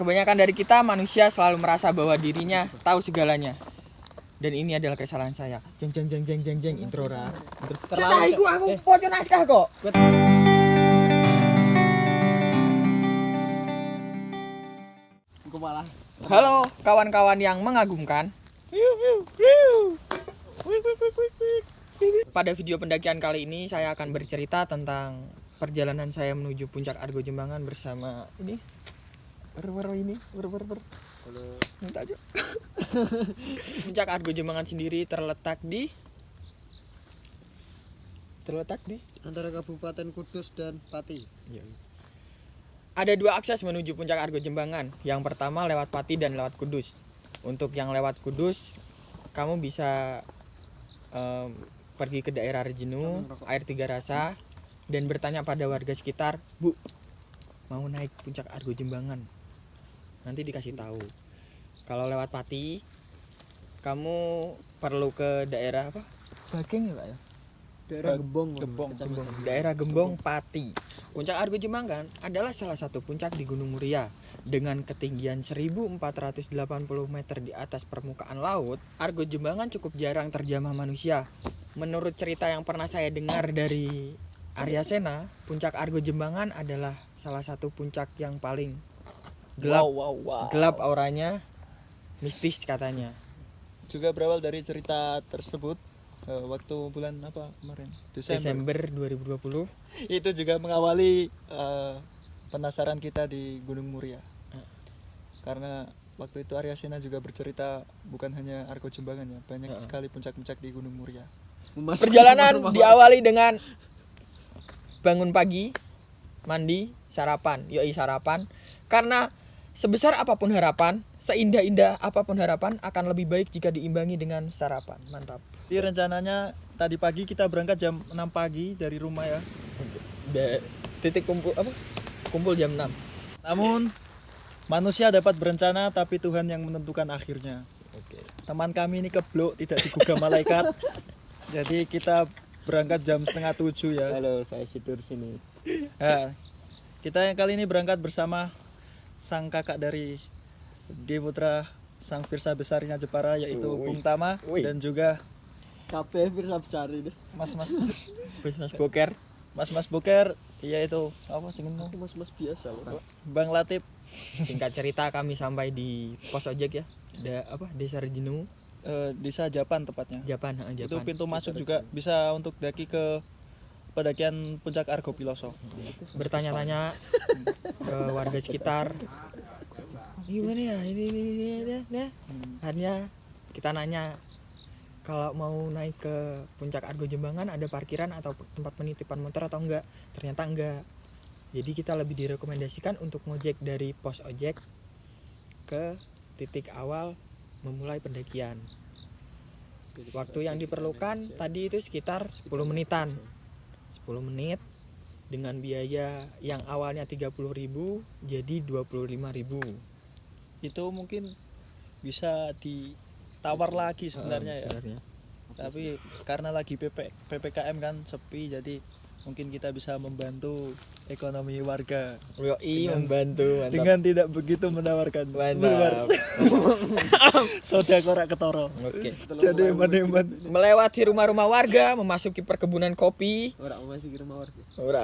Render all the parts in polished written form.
Kebanyakan dari kita manusia selalu merasa bahwa dirinya tahu segalanya. Dan ini adalah kesalahan saya. Jeng intro ra. Terlalu aku poco naskah kok. Halo kawan-kawan yang mengagumkan. Pada video pendakian kali ini saya akan bercerita tentang perjalanan saya menuju puncak Argo Jembangan bersama ini. Halo. Minta aja. Puncak Argo Jembangan sendiri terletak di antara Kabupaten Kudus dan Pati. Ada dua akses menuju puncak Argo Jembangan. Yang pertama lewat Pati dan lewat Kudus. Untuk yang lewat Kudus, kamu bisa pergi ke daerah Rejenu, Air Tiga Rasa, dan bertanya pada warga sekitar, Bu, mau naik puncak Argo Jembangan? Nanti dikasih tahu. Kalau lewat Pati, kamu perlu ke daerah apa? Bageng ya Pak ya? Daerah Gembong. Daerah Gembong Pati. Puncak Argo Jembangan adalah salah satu puncak di Gunung Muria dengan ketinggian 1480 meter di atas permukaan laut. Argo Jembangan cukup jarang terjamah manusia. Menurut cerita yang pernah saya dengar dari Arya Sena, puncak Argo Jembangan adalah salah satu puncak yang paling gelap. Gelap auranya, mistis katanya. Juga berawal dari cerita tersebut waktu bulan apa kemarin? Desember 2020. Itu juga mengawali penasaran kita di Gunung Muria. Karena waktu itu Arya Sena juga bercerita bukan hanya Argo Jembangan ya, banyak sekali puncak-puncak di Gunung Muria. Perjalanan diawali dengan bangun pagi, mandi, sarapan. Sarapan. Karena sebesar apapun harapan, seindah-indah apapun harapan akan lebih baik jika diimbangi dengan sarapan. Mantap. Jadi rencananya tadi pagi kita berangkat jam 6 pagi dari rumah ya. Titik kumpul apa? Kumpul jam 6. Namun manusia dapat berencana tapi Tuhan yang menentukan akhirnya. Oke. Teman kami ini keblok, tidak digugah malaikat. Jadi kita berangkat jam 6:30 ya. Halo, saya Sidur sini. Nah, kita yang kali ini berangkat bersama sang kakak dari G Putra, sang Firsa Besarnya Jepara yaitu Bung Tama dan juga KP Firsa Besar ini. Mas Boker. Boker yaitu apa jenengmu? Mas biasa loh. Bang Latif. Singkat cerita kami sampai di pos ojek ya. Desa Rejenu, Desa Japan tepatnya. Japan. Itu pintu masuk juga bisa untuk daki ke pendakian puncak Argo Piloso. Bertanya-tanya ke warga sekitar. Gimana ya? Ini. Hanya kita nanya kalau mau naik ke puncak Argo Jembangan ada parkiran atau tempat penitipan motor atau enggak? Ternyata enggak. Jadi kita lebih direkomendasikan untuk ngojek dari pos ojek ke titik awal memulai pendakian. Waktu yang diperlukan tadi itu sekitar 10 menitan. 10 menit dengan biaya yang awalnya 30.000 jadi 25.000. Itu mungkin bisa ditawar lagi sebenarnya ya. Tapi karena lagi PPKM kan sepi, jadi mungkin kita bisa membantu ekonomi warga. Membantu. Mantap. Dengan tidak begitu menawarkan. Mantap. Soda korak ketoro. Oke. Jadi meneman. Melewati rumah-rumah warga, memasuki perkebunan kopi. Ora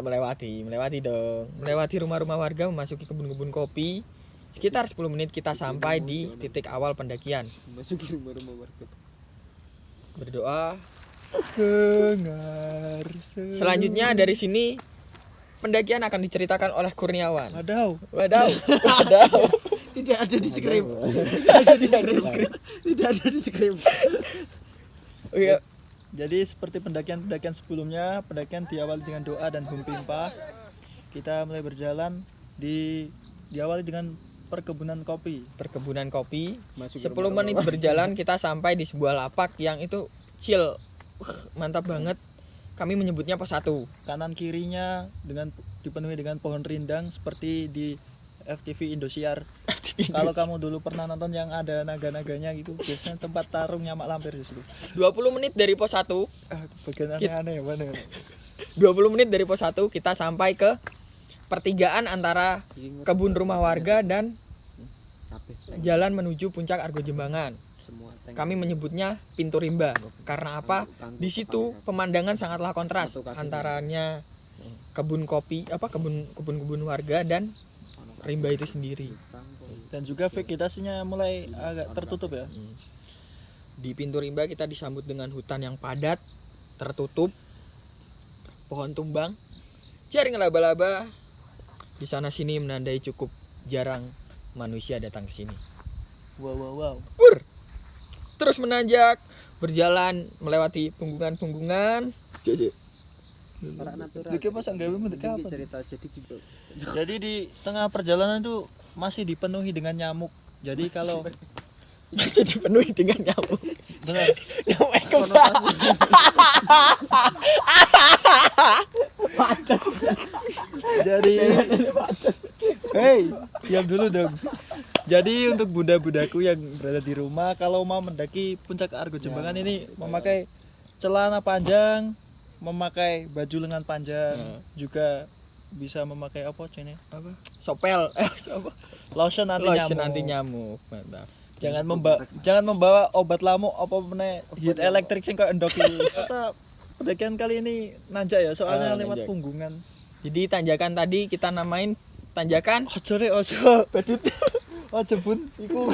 Melewati dong. Melewati rumah-rumah warga, memasuki kebun-kebun kopi. Sekitar 10 menit kita sampai di titik awal pendakian. Masuki rumah-rumah warga. Berdoa. Dengar. Selanjutnya dari sini pendakian akan diceritakan oleh Kurniawan. Wadaw. Tidak ada di skrip. Tidak ada di skrip. Oh iya. Jadi seperti pendakian sebelumnya, pendakian diawali dengan doa dan humpimpa. Kita mulai berjalan diawali dengan perkebunan kopi. 10 menit berjalan kita sampai di sebuah lapak yang itu chill. Mantap banget. Kami menyebutnya pos 1. Kanan kirinya dipenuhi dengan pohon rindang seperti di FTV Indosiar. Kalau kamu dulu pernah nonton yang ada naga-naganya gitu, biasanya tempat tarungnya mak lampir di situ. 20 menit dari pos 1. Bagian aneh-aneh mana? 20 menit dari pos 1 kita sampai ke pertigaan antara kebun rumah warga dan jalan menuju puncak Argo Jembangan. Kami menyebutnya Pintu Rimba karena apa? Di situ pemandangan sangatlah kontras antaranya kebun kopi, kebun-kebun warga dan rimba itu sendiri. Dan juga vegetasinya mulai agak tertutup ya. Di Pintu Rimba kita disambut dengan hutan yang padat, tertutup, pohon tumbang, jaring laba-laba. Di sana sini menandai cukup jarang manusia datang ke sini. Wow. Pur. Terus menanjak, berjalan melewati punggungan-punggungan. Dike pasang gawe mendekat apa? Jadi di tengah perjalanan itu masih dipenuhi dengan nyamuk. Jadi kalau Masih dipenuhi dengan nyamuk. benar Nyamuk kembang. jadi hei, diam dulu dong. Jadi untuk bunda-bundaku yang berada di rumah, kalau mau mendaki puncak Argo Jembangan ini memakai celana panjang, memakai baju lengan panjang, juga bisa memakai apa cene? Apa? Sopel. Lotion anti Lotion nyamuk. anti nyamuk. Mantap. Jangan membawa obat lamuk apa meneh heat elektrik sing koyo endok iki. Kata pendakian kali ini nanjak ya, soalnya lewat nanjak. punggungan. Jadi tanjakan tadi kita namain tanjakan Ojo rek, ojo. Badut. Ojo bun, iku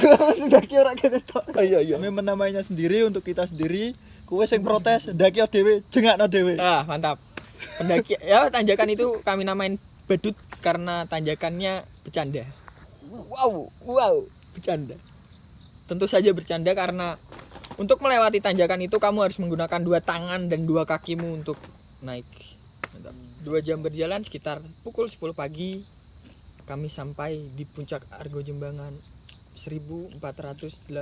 ndaki ora kene tok. Oh iya. Kami menamainya sendiri untuk kita sendiri. Kowe sing protes, ndaki dhewe, jengakno dhewe. Ah, mantap. Pendaki ya tanjakan itu kami namain badut karena tanjakannya bercanda. Wow, bercanda. Tentu saja bercanda karena untuk melewati tanjakan itu kamu harus menggunakan 2 tangan dan 2 kakimu untuk naik. Mantap. 2 jam berjalan sekitar pukul 10 pagi kami sampai di puncak Argo Jembangan 1480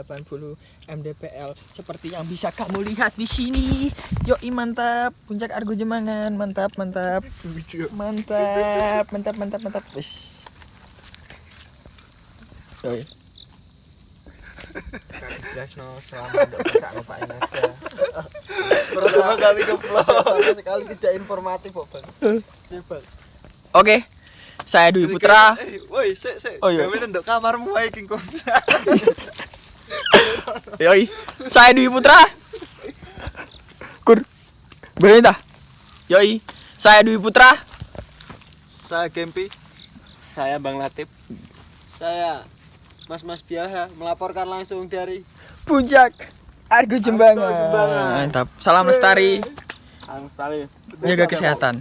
mdpl seperti yang bisa kamu lihat di sini. Yoi, mantap. Puncak Argo Jembangan, mantap. Wis. Yoi. Pertama kali ke vlog sama sekali tidak informatif kok, Bang. Oke. Saya Dwi Putra. Woi, sik. Oh, iya. Gawe ndok kamarmu wae King Kong. Yoi. Saya Dwi Putra. Kur. Berita. Yoi. Saya Dwi Putra. Saya Gempi. Saya Bang Latif. Saya Mas Biaha melaporkan langsung dari Puncak Argo Jembangan. Mantap. Salam lestari. Angstali. Jaga kesehatan.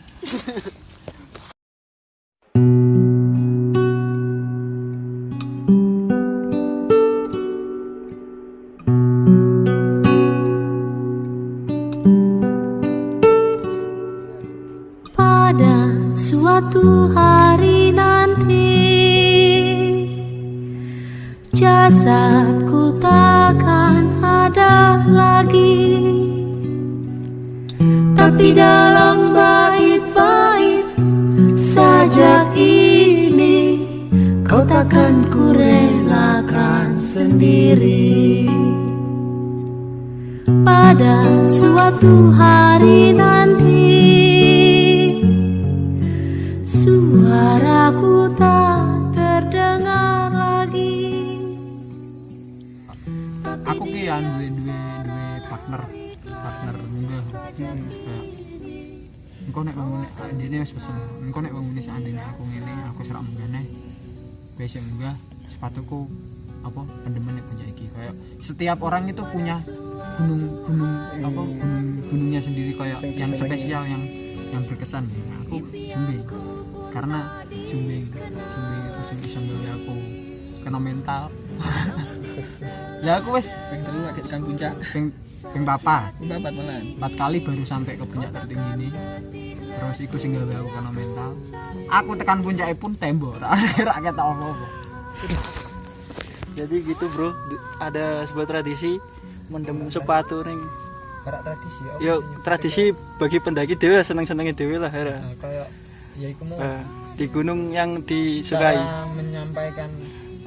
Pada suatu hari nanti jasadku takkan ada lagi, tapi dalam bait-bait sajak ini kau takkan kurelakan sendiri. Pada suatu hari nanti suaraku tak terdengar lagi. Aku ki ya duwe partner munggah. Engko nek ngene ndene wis pesen. Engko nek ngene seandainya aku ngene, aku serak meneh. Besok munggah sepatuku apa pendemen punya iki kayak setiap orang itu punya gunungnya sendiri kayak yang spesial yang berkesan. Nah, aku Jumbing karena Jumbing itu sing bisa nggawe aku kena mental. Ya aku wis Ping 3 lagi tekan puncak. ping papat Malan. 4 kali baru sampai ke puncak tertinggi ini. Terus iku sing gawe aku kena mental. Aku tekan puncake pun tembok, ora ketok apa-apa. Jadi gitu bro, ada sebuah tradisi mendem sepatu ning. Ora tradisi ya. Yo tradisi bagi pendaki dhewe seneng-senenge dhewe lah ya. Kayak ya iku mau Di gunung yang disukai. cara menyampaikan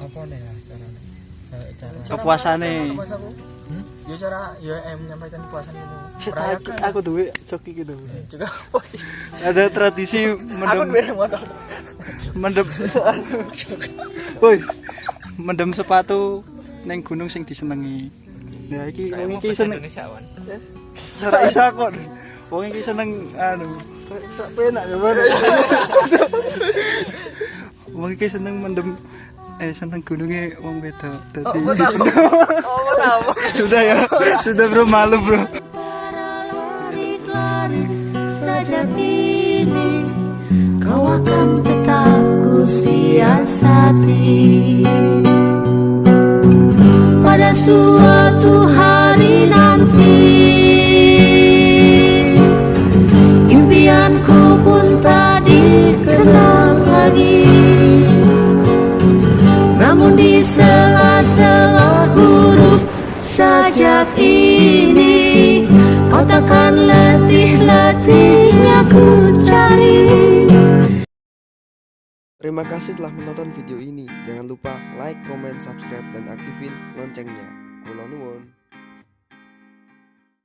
apa nih ya caranya? Cara Kepuasane. Ya cara menyampaikan kepuasan itu. Aku duwe joki gitu. Juga Ada tradisi aku duwe motor. mendem. Woi. mendem sepatu neng gunung sing disenengi. Ya iki wong iki seneng ora iso kok. Wong iki seneng sak penak ya Bang. Wong iki seneng mendem seneng gunungnya wong wedok. Dadi Sudah ya. Sudah bro, malu bro. Sejak ini kau akan tetap ku siasati. Pada suatu hari nanti impianku pun tak dikenal lagi. Namun di sela-sela huruf sajak ini kau takkan letih-letihnya ku cari. Terima kasih telah menonton video ini. Jangan lupa like, comment, subscribe, dan aktifin loncengnya. Kula nuwun.